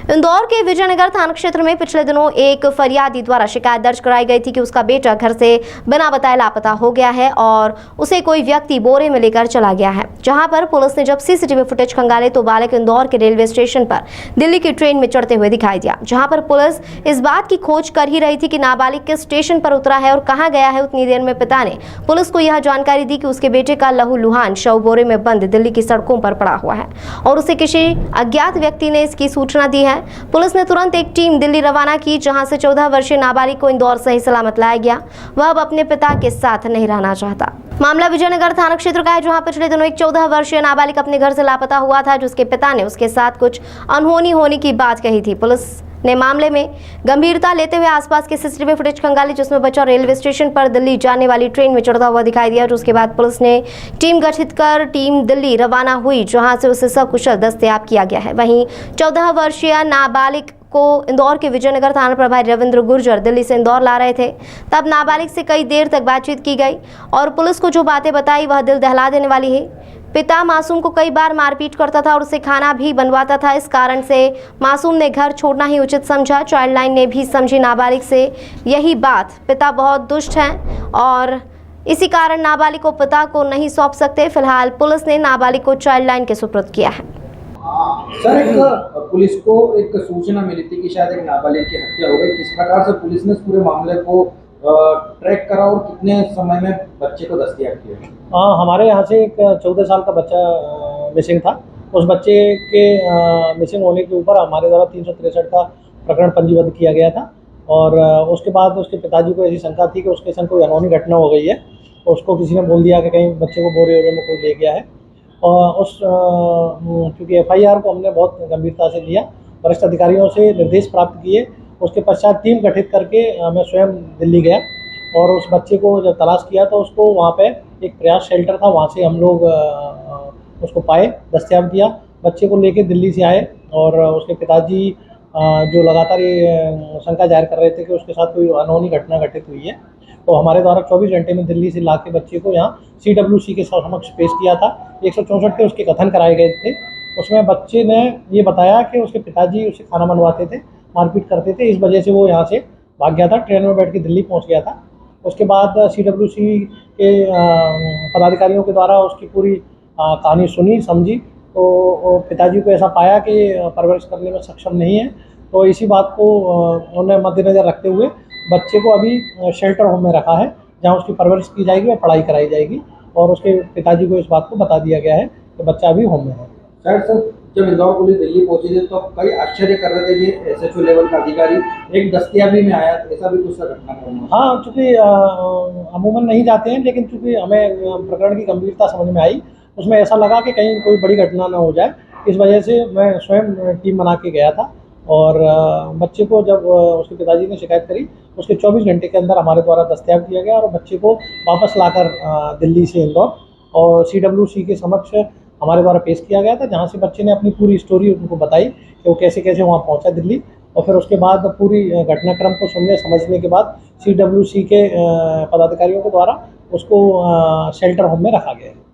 इंदौर के विजयनगर थाना क्षेत्र में पिछले दिनों एक फरियादी द्वारा शिकायत दर्ज कराई गई थी कि उसका बेटा घर से बिना बताए लापता हो गया है और उसे कोई व्यक्ति बोरे में लेकर चला गया है। जहां पर पुलिस ने जब सीसीटीवी फुटेज खंगाले तो बालक इंदौर के रेलवे स्टेशन पर दिल्ली की ट्रेन में चढ़ते हुए दिखाई दिया। जहां पर पुलिस इस बात की खोज कर ही रही थी कि नाबालिग किस स्टेशन पर उतरा है और कहाँ गया है। उतनी देर में पिता ने पुलिस को यह जानकारी दी कि उसके बेटे का लहूलुहान शव बोरे में बंद दिल्ली की सड़कों पर पड़ा हुआ है और उसे किसी अज्ञात व्यक्ति ने इसकी सूचना दी है। पुलिस ने तुरंत एक टीम दिल्ली रवाना की, जहां से 14 वर्षीय नाबालिग को इंदौर सही सलामत लाया गया। वह अब अपने पिता के साथ नहीं रहना चाहता। मामला विजयनगर थाना क्षेत्र का है, जहां पिछले दिनों एक 14 वर्षीय नाबालिग अपने घर से लापता हुआ था, जिसके पिता ने उसके साथ कुछ अनहोनी होने की बात कही थी। पुलिस ने मामले में गंभीरता लेते हुए आसपास के सीसीटीवी फुटेज खंगाली, जिसमें बच्चा रेलवे स्टेशन पर दिल्ली जाने वाली ट्रेन में चढ़ता हुआ दिखाई दिया। उसके बाद पुलिस ने टीम गठित कर टीम दिल्ली रवाना हुई, जहां से उसे सकुशल दस्तयाब किया गया है। वहीं 14 वर्षीय नाबालिग को इंदौर के विजयनगर थाना प्रभारी रविंद्र गुर्जर दिल्ली से इंदौर ला रहे थे। तब नाबालिग से कई देर तक बातचीत की गई और पुलिस को जो बातें बताई वह दिल दहला देने वाली है। पिता मासूम को कई बार मारपीट करता था और उसे खाना भी बनवाता था। इस कारण से मासूम ने घर छोड़ना ही उचित समझा। चाइल्ड लाइन ने भी समझी नाबालिग से यही बात। पिता बहुत दुष्ट हैं और इसी कारण नाबालिग को पिता को नहीं सौंप सकते। फिलहाल पुलिस ने नाबालिग को चाइल्ड लाइन के सुपुर्द किया है। सर, एक पुलिस को एक सूचना मिली थी कि शायद एक नाबालिग की हत्या हो गई। किस प्रकार से पुलिस ने इस पूरे मामले को ट्रैक करा और कितने समय में बच्चे को दस्तयाब किया? हमारे यहाँ से एक 14 साल का बच्चा मिसिंग था। उस बच्चे के मिसिंग होने के ऊपर हमारे द्वारा 363 का प्रकरण पंजीबद्ध किया गया था और उसके बाद उसके पिताजी को ऐसी शंका थी कि उसके संग कोई अनहोनी घटना हो गई है। उसको किसी ने बोल दिया कि कहीं बच्चे को बोरे वोरे में कोई ले गया है और क्योंकि FIR को हमने बहुत गंभीरता से लिया, वरिष्ठ अधिकारियों से निर्देश प्राप्त किए। उसके पश्चात टीम गठित करके मैं स्वयं दिल्ली गया और उस बच्चे को जब तलाश किया तो उसको वहाँ पे एक प्रयास शेल्टर था, वहाँ से हम लोग उसको पाए, दस्तयाब किया। बच्चे को लेके दिल्ली से आए और उसके पिताजी जो लगातार ये शंका जाहिर कर रहे थे कि उसके साथ कोई अनहोनी घटना घटित हुई है, तो हमारे द्वारा 24 घंटे में दिल्ली से ला के बच्चे को यहाँ CWC के समक्ष पेश किया था। 164 के उसके कथन कराए गए थे। उसमें बच्चे ने ये बताया कि उसके पिताजी उसे खाना बनवाते थे, मारपीट करते थे, इस वजह से वो यहाँ से भाग गया था। ट्रेन में बैठ के दिल्ली पहुँच गया था। उसके बाद CWC के पदाधिकारियों के द्वारा उसकी पूरी कहानी सुनी, समझी, तो पिताजी को ऐसा पाया कि परवरिश करने में सक्षम नहीं है। तो इसी बात को उन्होंने मद्देनज़र रखते हुए बच्चे को अभी शेल्टर होम में रखा है, जहाँ उसकी परवरिश की जाएगी और पढ़ाई कराई जाएगी और उसके पिताजी को इस बात को बता दिया गया है कि बच्चा अभी होम में है। सर, जब इंदौर पुलिस दिल्ली पहुंची थी तो कई आश्चर्य कर रहे थे कि SHO लेवल का अधिकारी एक दस्तयाबी में आया, ऐसा भी कुछ घटना करना? हाँ, चूँकि अमूमन नहीं जाते हैं, लेकिन चूँकि हमें प्रकरण की गंभीरता समझ में आई, उसमें ऐसा लगा कि कहीं कोई बड़ी घटना न हो जाए, इस वजह से मैं स्वयं टीम बना के गया था और बच्चे को जब उसके पिताजी ने शिकायत करी, उसके 24 घंटे के अंदर हमारे द्वारा दस्तयाब किया गया और बच्चे को वापस लाकर दिल्ली से इंदौर और CWC के समक्ष हमारे द्वारा पेश किया गया था, जहाँ से बच्चे ने अपनी पूरी स्टोरी उनको बताई कि वो कैसे कैसे वहाँ पहुँचा दिल्ली। और फिर उसके बाद पूरी घटनाक्रम को सुनने समझने के बाद CWC के पदाधिकारियों के द्वारा उसको शेल्टर होम में रखा गया है।